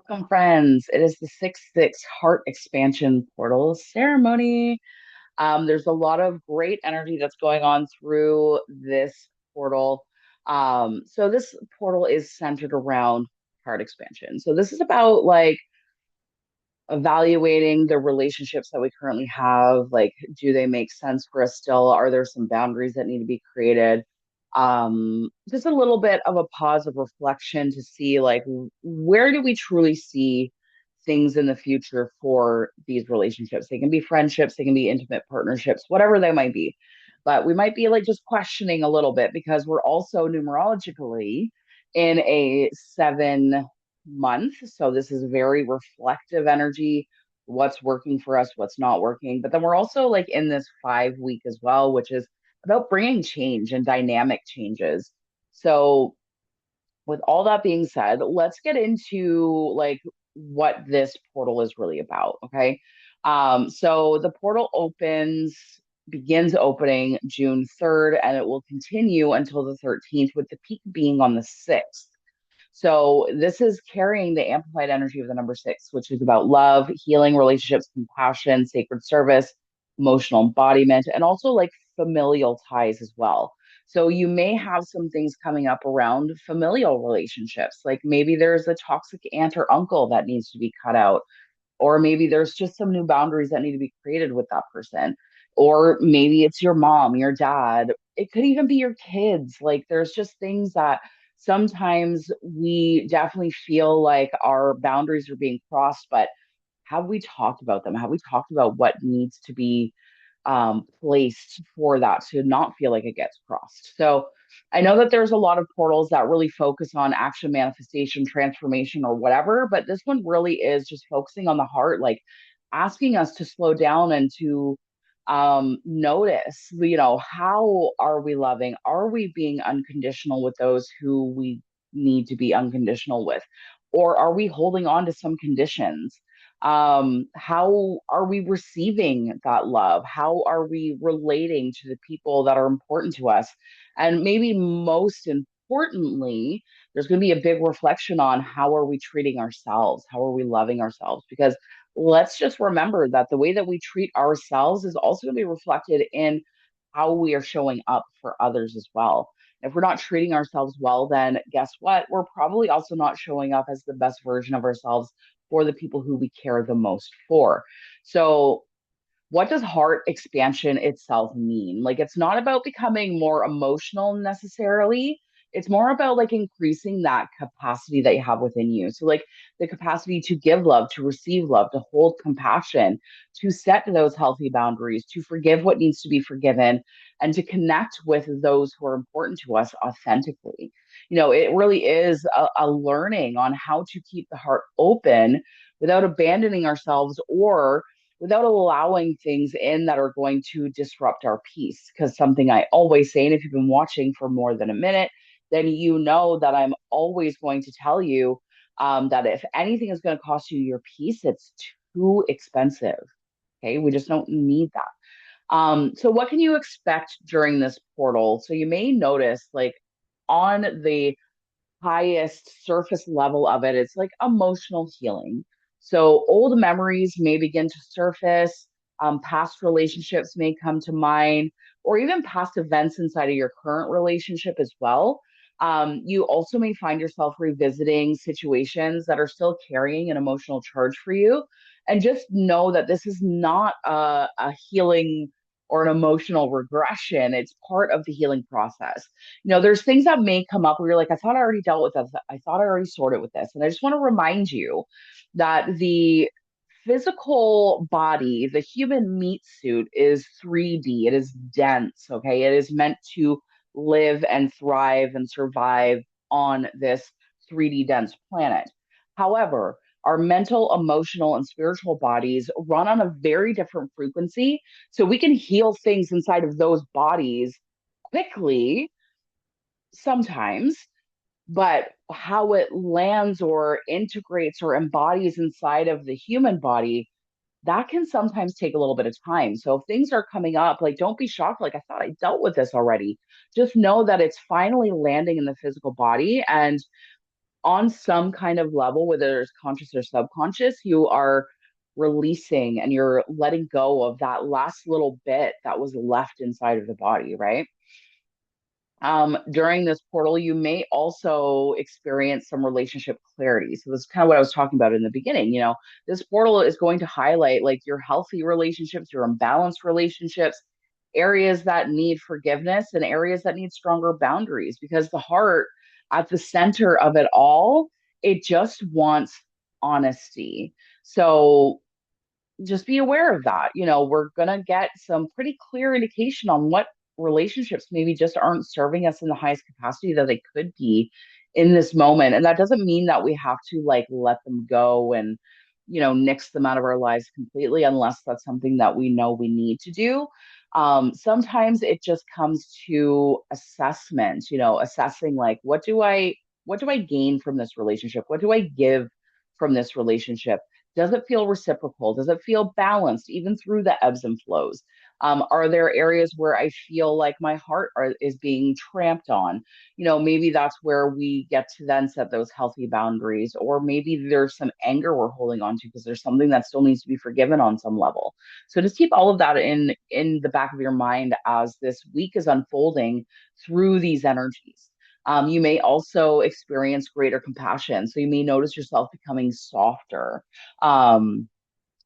Welcome, friends. It is the 6-6 Heart Expansion Portal ceremony. There's a lot of great energy that's going on through this portal. So this portal is centered around heart expansion. So this is about like evaluating the relationships that we currently have. Like, do they make sense for us still? Are there some boundaries that need to be created? Just a little bit of a pause of reflection to see like where do we truly see things in the future for these relationships. They can be friendships, they can be intimate partnerships, whatever they might be. But we might be like just questioning a little bit because we're also numerologically in a 7 month. So this is very reflective energy, what's working for us, what's not working. But then we're also like in this 5 week as well, which is about bringing change and dynamic changes. So with all that being said, let's get into like what this portal is really about. Okay. So the portal begins opening June 3rd, and it will continue until the 13th, with the peak being on the 6th. So this is carrying the amplified energy of the number 6, which is about love, healing relationships, compassion, sacred service, emotional embodiment, and also like familial ties as well. So you may have some things coming up around familial relationships. Like maybe there's a toxic aunt or uncle that needs to be cut out, or maybe there's just some new boundaries that need to be created with that person. Or maybe it's your mom, your dad. It could even be your kids. Like there's just things that sometimes we definitely feel like our boundaries are being crossed, but have we talked about them? Have we talked about what needs to be placed for that to not feel like it gets crossed? So I know that there's a lot of portals that really focus on action, manifestation, transformation, or whatever, but this one really is just focusing on the heart, like asking us to slow down and to notice, how are we loving? Are we being unconditional with those who we need to be unconditional with? Or are we holding on to some conditions? How are we receiving that love? How are we relating to the people that are important to us? And maybe most importantly, there's going to be a big reflection on how are we treating ourselves? How are we loving ourselves? Because let's just remember that the way that we treat ourselves is also going to be reflected in how we are showing up for others as well. If we're not treating ourselves well, then guess what? We're probably also not showing up as the best version of ourselves for the people who we care the most for. So, what does heart expansion itself mean? Like, it's not about becoming more emotional necessarily. It's more about like increasing that capacity that you have within you. So, like the capacity to give love, to receive love, to hold compassion, to set those healthy boundaries, to forgive what needs to be forgiven, and to connect with those who are important to us authentically. It really is a learning on how to keep the heart open without abandoning ourselves or without allowing things in that are going to disrupt our peace. Because something I always say, and if you've been watching for more than a minute, then you know that I'm always going to tell you that if anything is going to cost you your peace, it's too expensive. Okay. We just don't need that. So, what can you expect during this portal? So, you may notice, like, on the highest surface level of it, it's like emotional healing. So old memories may begin to surface, past relationships may come to mind, or even past events inside of your current relationship as well. You also may find yourself revisiting situations that are still carrying an emotional charge for you. And just know that this is not a healing or an emotional regression. It's part of the healing process. There's things that may come up where you're like, I thought I already dealt with this. I thought I already sorted with this. And I just want to remind you that the physical body, the human meat suit is 3D. It is dense. Okay. It is meant to live and thrive and survive on this 3D dense planet. However, our mental, emotional, and spiritual bodies run on a very different frequency. So we can heal things inside of those bodies quickly sometimes, but how it lands or integrates or embodies inside of the human body, that can sometimes take a little bit of time. So if things are coming up, like don't be shocked, like I thought I dealt with this already. Just know that it's finally landing in the physical body. And on some kind of level, whether it's conscious or subconscious, you are releasing and you're letting go of that last little bit that was left inside of the body, right? During this portal, you may also experience some relationship clarity. So this is kind of what I was talking about in the beginning. This portal is going to highlight like your healthy relationships, your imbalanced relationships, areas that need forgiveness and areas that need stronger boundaries, because the heart at the center of it all, it just wants honesty. So just be aware of that. We're going to get some pretty clear indication on what relationships maybe just aren't serving us in the highest capacity that they could be in this moment. And that doesn't mean that we have to like let them go and, nix them out of our lives completely, unless that's something that we know we need to do. Sometimes it just comes to assessment, assessing like, what do I gain from this relationship? What do I give from this relationship? Does it feel reciprocal? Does it feel balanced even through the ebbs and flows? Are there areas where I feel like my heart is being tramped on? Maybe that's where we get to then set those healthy boundaries, or maybe there's some anger we're holding on to because there's something that still needs to be forgiven on some level. So just keep all of that in the back of your mind as this week is unfolding through these energies. You may also experience greater compassion. So you may notice yourself becoming softer, um,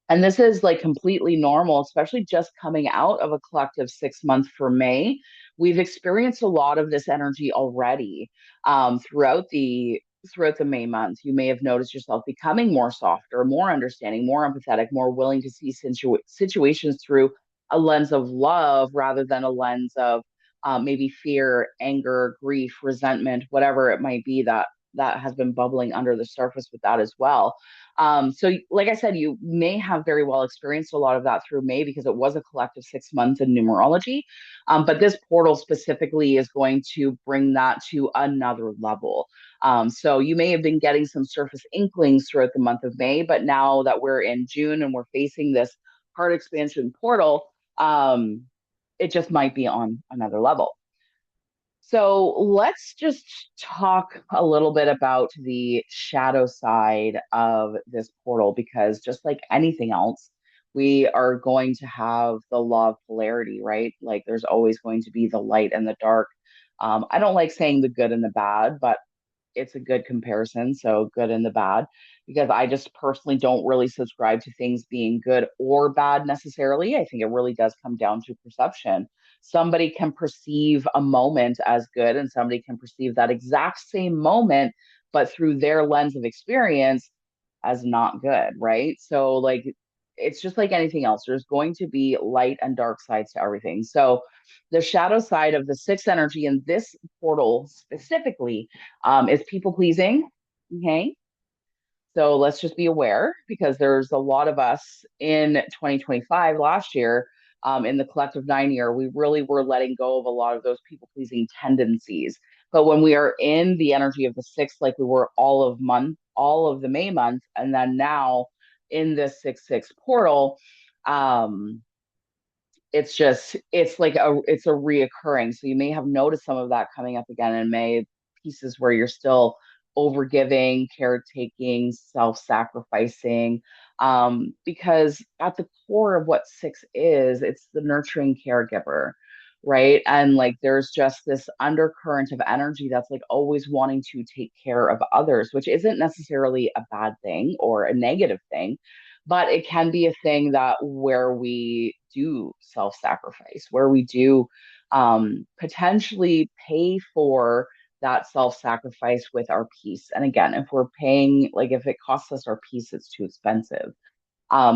and this is like completely normal, especially just coming out of a collective 6 month for May. We've experienced a lot of this energy already throughout the May month. You may have noticed yourself becoming more softer, more understanding, more empathetic, more willing to see situations through a lens of love rather than a lens of maybe fear, anger, grief, resentment, whatever it might be that has been bubbling under the surface with that as well. So, like I said, you may have very well experienced a lot of that through May because it was a collective 6 months in numerology. But this portal specifically is going to bring that to another level. So, you may have been getting some surface inklings throughout the month of May, but now that we're in June and we're facing this heart expansion portal, it just might be on another level. So let's just talk a little bit about the shadow side of this portal, because just like anything else, we are going to have the law of polarity, right? Like there's always going to be the light and the dark. I don't like saying the good and the bad, but it's a good comparison. So good and the bad, because I just personally don't really subscribe to things being good or bad necessarily. I think it really does come down to perception. Somebody can perceive a moment as good, and somebody can perceive that exact same moment, but through their lens of experience as not good, right? So, like, it's just like anything else. There's going to be light and dark sides to everything. So, the shadow side of the sixth energy in this portal specifically is people pleasing. Okay. So let's just be aware, because there's a lot of us in 2025 last year, in the collective 9 year, we really were letting go of a lot of those people pleasing tendencies. But when we are in the energy of the sixth, like we were all of the May month, and then now in this 6/6 portal, um, it's a reoccurring. So you may have noticed some of that coming up again in May, pieces where you're still overgiving, caretaking, self-sacrificing. Because at the core of what six is, it's the nurturing caregiver, right? And like there's just this undercurrent of energy that's like always wanting to take care of others, which isn't necessarily a bad thing or a negative thing, but it can be a thing that where we do self-sacrifice, where we do potentially pay for that self-sacrifice with our peace. And again, if we're paying, like if it costs us our peace, it's too expensive.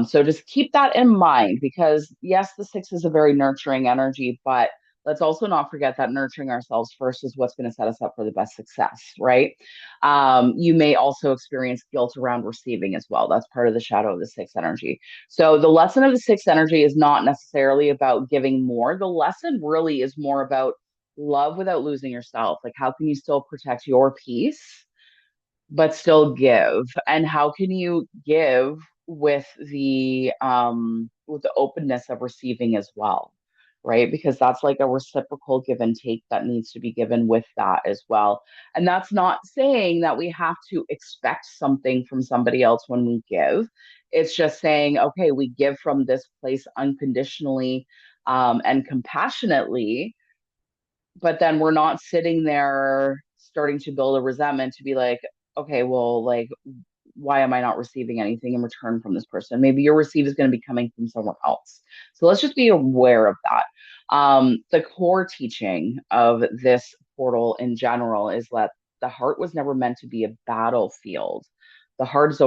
So just keep that in mind, because yes, the six is a very nurturing energy, but let's also not forget that nurturing ourselves first is what's going to set us up for the best success, right? You may also experience guilt around receiving as well. That's part of the shadow of the six energy. So the lesson of the six energy is not necessarily about giving more. The lesson really is more about love without losing yourself. Like, how can you still protect your peace but still give? And how can you give with the openness of receiving as well? right? Because that's like a reciprocal give and take that needs to be given with that as well. And that's not saying that we have to expect something from somebody else when we give. It's just saying, okay, we give from this place unconditionally and compassionately, but then we're not sitting there starting to build a resentment to be like, okay, well, like, why am I not receiving anything in return from this person? Maybe your receive is going to be coming from somewhere else. So let's just be aware of that. The core teaching of this portal in general is that the heart was never meant to be a battlefield. The heart has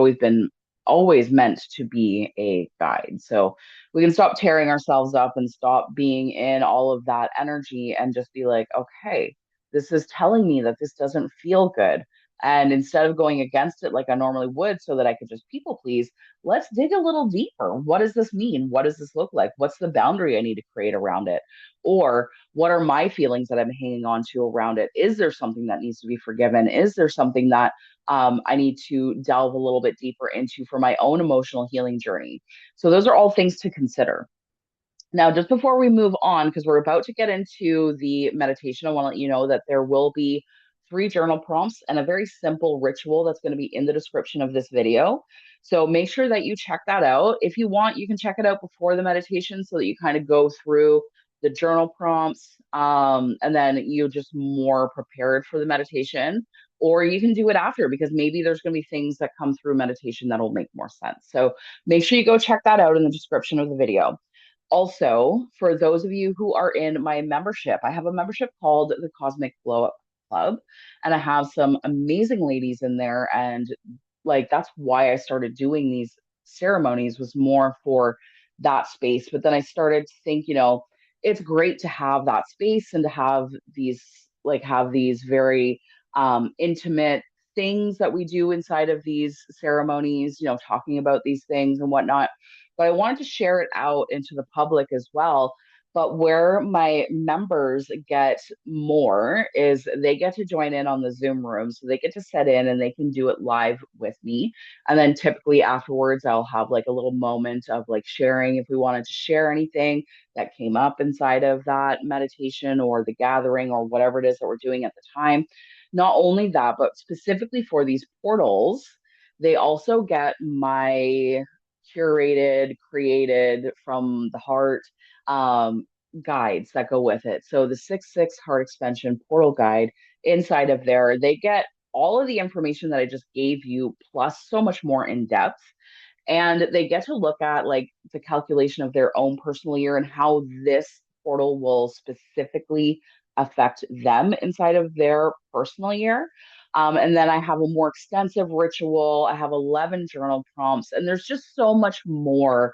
always meant to be a guide. So we can stop tearing ourselves up and stop being in all of that energy and just be like, okay, this is telling me that this doesn't feel good. And instead of going against it like I normally would so that I could just people please, let's dig a little deeper. What does this mean? What does this look like? What's the boundary I need to create around it? Or what are my feelings that I'm hanging on to around it? Is there something that needs to be forgiven? Is there something that I need to delve a little bit deeper into for my own emotional healing journey? So, those are all things to consider. Now, just before we move on, because we're about to get into the meditation, I want to let you know that there will be three journal prompts and a very simple ritual that's going to be in the description of this video. So make sure that you check that out. If you want, you can check it out before the meditation so that you kind of go through the journal prompts and then you're just more prepared for the meditation. Or you can do it after because maybe there's going to be things that come through meditation that'll make more sense. So make sure you go check that out in the description of the video. Also, for those of you who are in my membership, I have a membership called the Cosmic Glow Up Club, and I have some amazing ladies in there. And like that's why I started doing these ceremonies was more for that space. But then I started to think, it's great to have that space and to have these very intimate things that we do inside of these ceremonies, talking about these things and whatnot, but I wanted to share it out into the public as well. But where my members get more is they get to join in on the Zoom room. So they get to set in and they can do it live with me. And then typically afterwards, I'll have like a little moment of like sharing if we wanted to share anything that came up inside of that meditation or the gathering or whatever it is that we're doing at the time. Not only that, but specifically for these portals, they also get my curated, created from the heart um, guides that go with it. So the 6/6 heart expansion portal guide inside of there, they get all of the information that I just gave you, plus so much more in depth. And they get to look at like the calculation of their own personal year and how this portal will specifically affect them inside of their personal year. And then I have a more extensive ritual. I have 11 journal prompts, and there's just so much more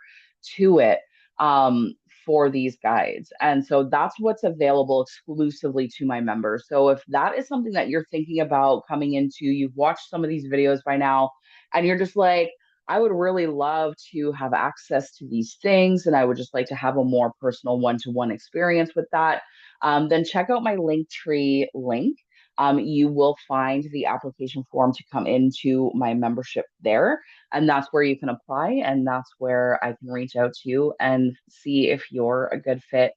to it um, for these guides. And so that's what's available exclusively to my members. So if that is something that you're thinking about coming into, you've watched some of these videos by now, and you're just like, I would really love to have access to these things, and I would just like to have a more personal one-to-one experience with that. Then check out my Linktree link. You will find the application form to come into my membership there, and that's where you can apply, and that's where I can reach out to you and see if you're a good fit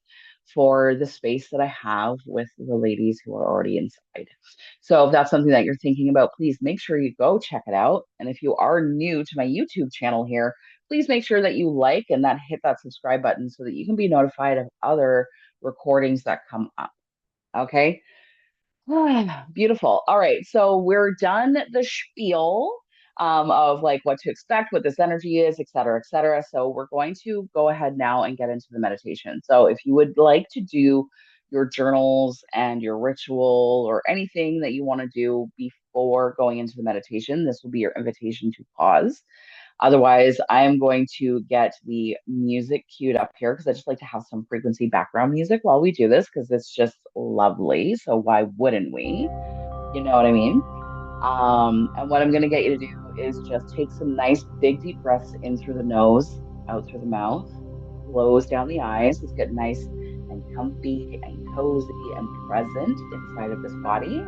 for the space that I have with the ladies who are already inside. So if that's something that you're thinking about, please make sure you go check it out. And if you are new to my YouTube channel here, please make sure that you like and that hit that subscribe button so that you can be notified of other recordings that come up. Okay. Beautiful. All right. So we're done the spiel of like what to expect, what this energy is, et cetera, et cetera. So we're going to go ahead now and get into the meditation. So if you would like to do your journals and your ritual or anything that you want to do before going into the meditation, this will be your invitation to pause. Otherwise, I am going to get the music queued up here because I just like to have some frequency background music while we do this because it's just lovely. So why wouldn't we? You know what I mean? And what I'm going to get you to do is just take some nice big deep breaths in through the nose, out through the mouth, close down the eyes. Let's get nice and comfy and cozy and present inside of this body.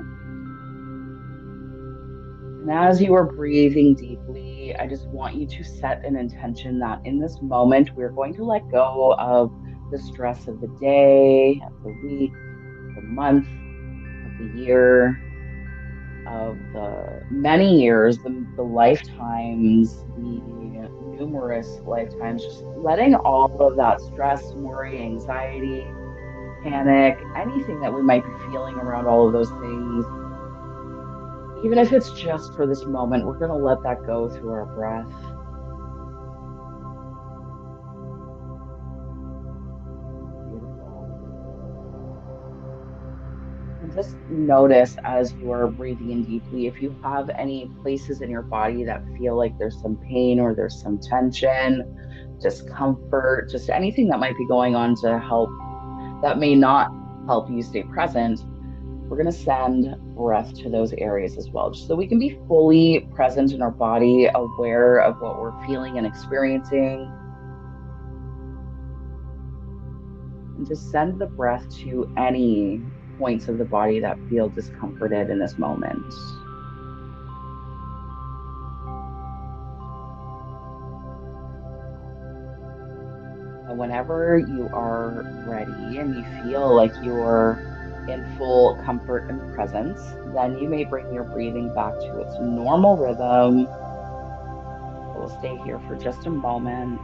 And as you are breathing deeply, I just want you to set an intention that in this moment, we're going to let go of the stress of the day, of the week, the month, of the year, of the many years, the lifetimes, the numerous lifetimes, just letting all of that stress, worry, anxiety, panic, anything that we might be feeling around all of those things, even if it's just for this moment, we're going to let that go through our breath. Beautiful. And just notice as you are breathing in deeply if you have any places in your body that feel like there's some pain or there's some tension, discomfort, just anything that might be going on to help that may not help you stay present. We're going to send breath to those areas as well, just so we can be fully present in our body, aware of what we're feeling and experiencing, and just send the breath to any points of the body that feel discomforted in this moment. And whenever you are ready and you feel like you're in full comfort and presence, then you may bring your breathing back to its normal rhythm. We'll stay here for just a moment.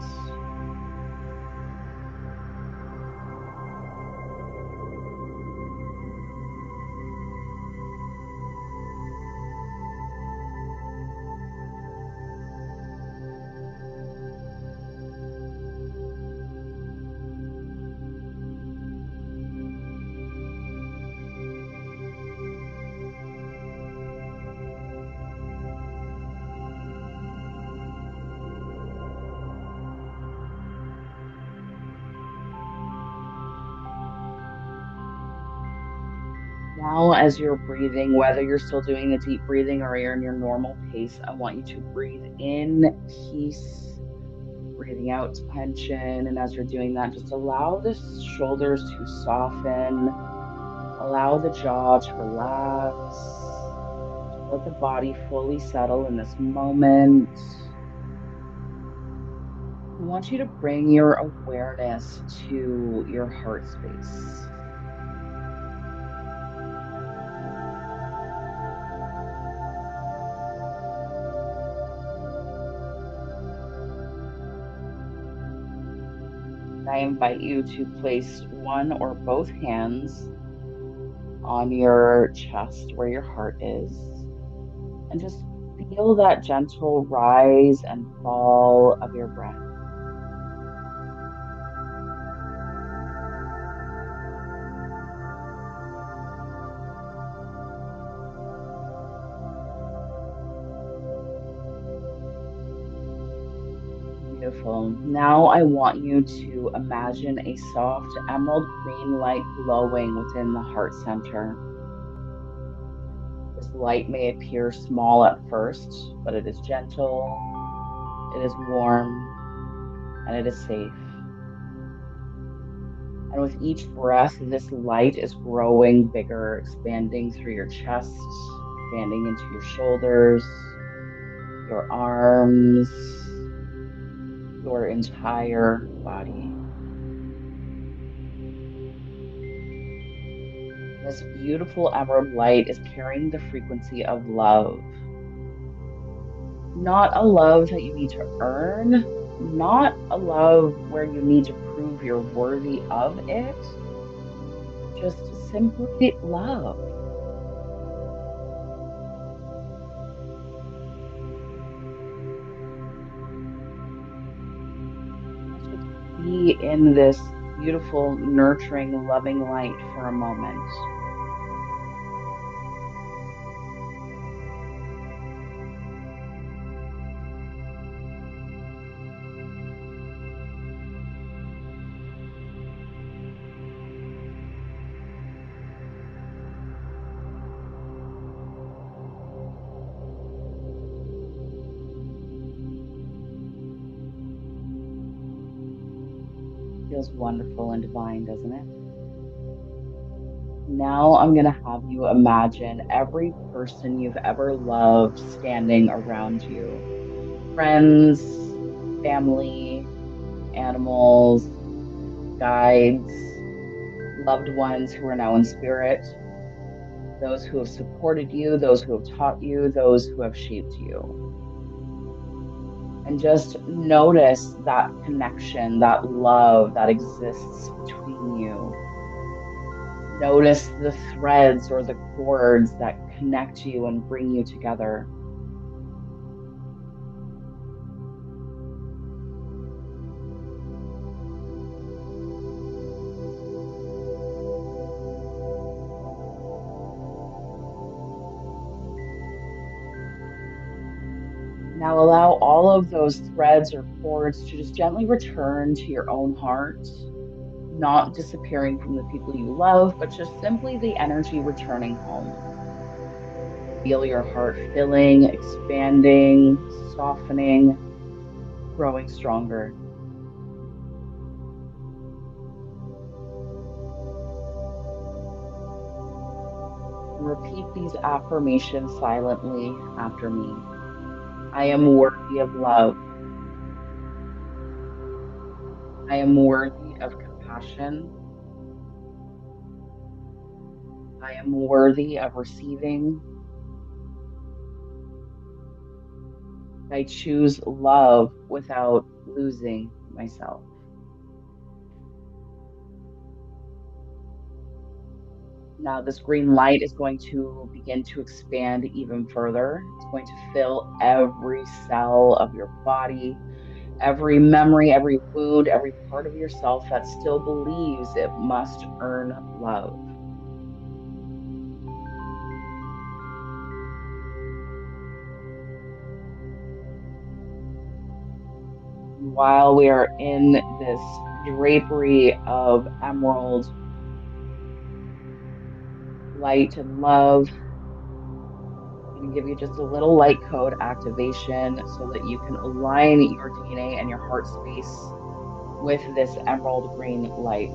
Now, as you're breathing, whether you're still doing the deep breathing or you're in your normal pace, I want you to breathe in peace, breathing out tension. And as you're doing that, just allow the shoulders to soften, allow the jaw to relax, let the body fully settle in this moment. I want you to bring your awareness to your heart space. I invite you to place one or both hands on your chest where your heart is and just feel that gentle rise and fall of your breath. Beautiful. Now I want you to imagine a soft emerald green light glowing within the heart center. This light may appear small at first, but it is gentle, it is warm, and it is safe. And with each breath, this light is growing bigger, expanding through your chest, expanding into your shoulders, your arms, your entire body. This beautiful emerald light is carrying the frequency of love. Not a love that you need to earn, not a love where you need to prove you're worthy of it, just simply love. Just be in this beautiful, nurturing, loving light for a moment. Feels wonderful and divine, doesn't it? Now I'm going to have you imagine every person you've ever loved standing around you. Friends, family, animals, guides, loved ones who are now in spirit, those who have supported you, those who have taught you, those who have shaped you. And just notice that connection, that love that exists between you. Notice the threads or the cords that connect you and bring you together. Now allow all of those threads or cords to just gently return to your own heart, not disappearing from the people you love, but just simply the energy returning home. Feel your heart filling, expanding, softening, growing stronger. Repeat these affirmations silently after me. I am worthy of love. I am worthy of compassion. I am worthy of receiving. I choose love without losing myself. Now, this green light is going to begin to expand even further. It's going to fill every cell of your body, every memory, every wound, every part of yourself that still believes it must earn love. While we are in this drapery of emerald light and love, I'm going to give you just a little light code activation so that you can align your DNA and your heart space with this emerald green light.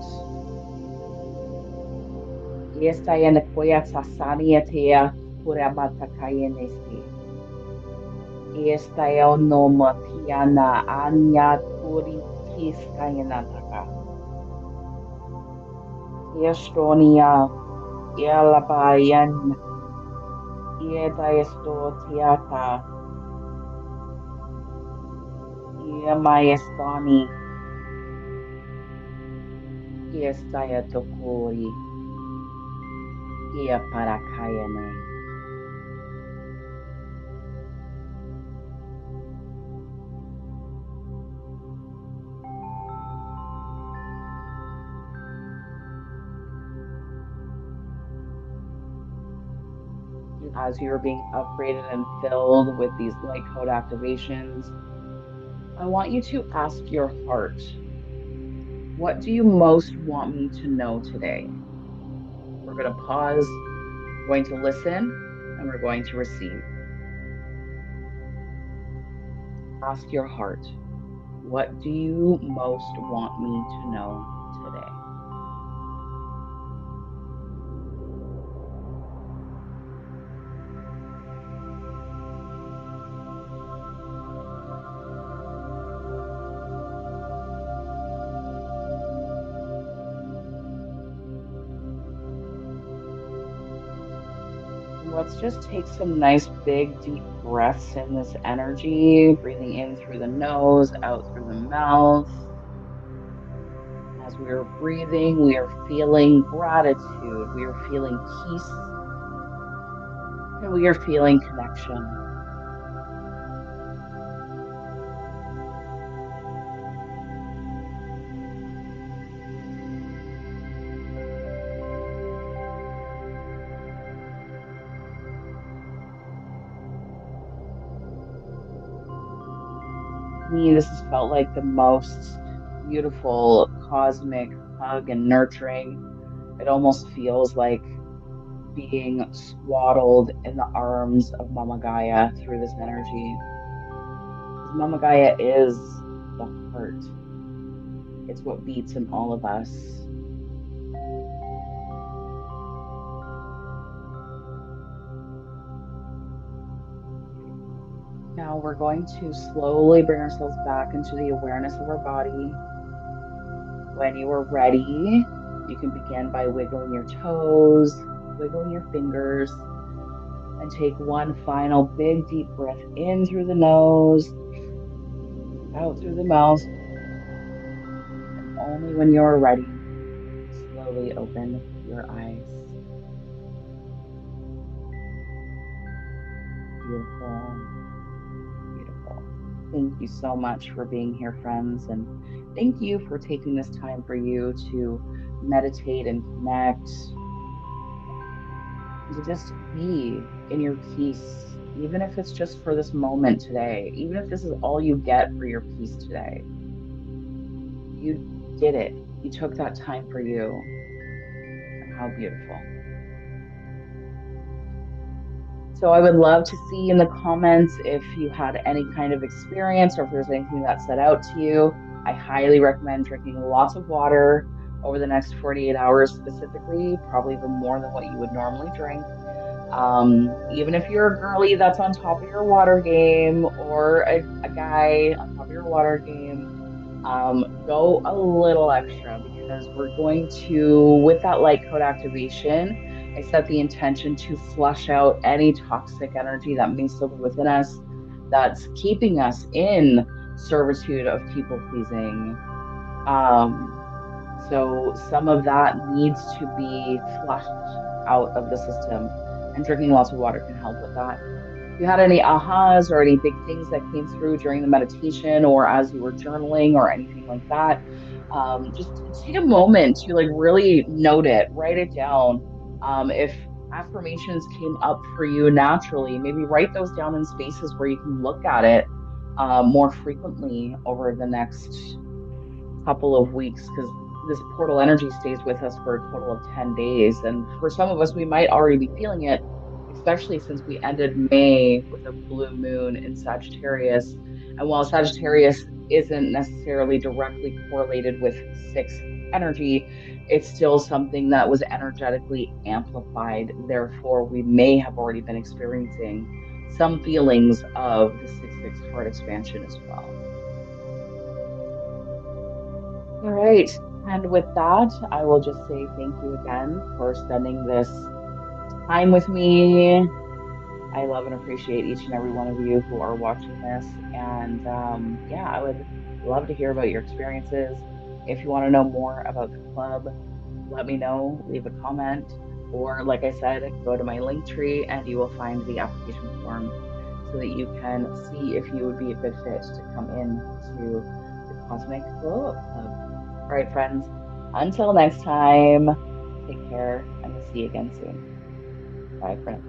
As you're being upgraded and filled with these light code activations, I want you to ask your heart, what do you most want me to know today? We're going to pause, we're going to listen, and we're going to receive. Ask your heart, what do you most want me to know today? Let's just take some nice, big, deep breaths in this energy, breathing in through the nose, out through the mouth. As we are breathing, we are feeling gratitude, we are feeling peace, and we are feeling connection. To me, this has felt like the most beautiful cosmic hug and nurturing. It almost feels like being swaddled in the arms of Mama Gaia through this energy. Because Mama Gaia is the heart, it's what beats in all of us. Now we're going to slowly bring ourselves back into the awareness of our body. When you are ready, you can begin by wiggling your toes, wiggling your fingers, and take one final big deep breath in through the nose, out through the mouth, and only when you're ready, slowly open your eyes. Beautiful, beautiful. Thank you so much for being here, friends. And thank you for taking this time for you to meditate and connect and to just be in your peace, even if it's just for this moment today, even if this is all you get for your peace today. You did it. You took that time for you. And how beautiful. So I would love to see in the comments if you had any kind of experience or if there's anything that stood out to you. I highly recommend drinking lots of water over the next 48 hours specifically, probably even more than what you would normally drink. Even if you're a girly that's on top of your water game or a guy on top of your water game, go a little extra because we're going to, with that light code activation, I set the intention to flush out any toxic energy that may still be within us that's keeping us in servitude of people pleasing. Um, so some of that needs to be flushed out of the system, and drinking lots of water can help with that. If you had any ahas or any big things that came through during the meditation or as you were journaling or anything like that, just take a moment to like really note it, write it down. If affirmations came up for you naturally, maybe write those down in spaces where you can look at it more frequently over the next couple of weeks because this portal energy stays with us for a total of 10 days. And for some of us, we might already be feeling it, especially since we ended May with a blue moon in Sagittarius. And while Sagittarius isn't necessarily directly correlated with sixth energy, it's still something that was energetically amplified. Therefore, we may have already been experiencing some feelings of the 6/6 heart expansion as well. All right. And with that, I will just say thank you again for spending this time with me. I love and appreciate each and every one of you who are watching this. And yeah, I would love to hear about your experiences. If you want to know more about the club, let me know, leave a comment, or like I said, go to my link tree and you will find the application form so that you can see if you would be a good fit to come in to the Cosmic Glow Up Club. All right, friends, until next time, take care and we'll see you again soon. Bye for now.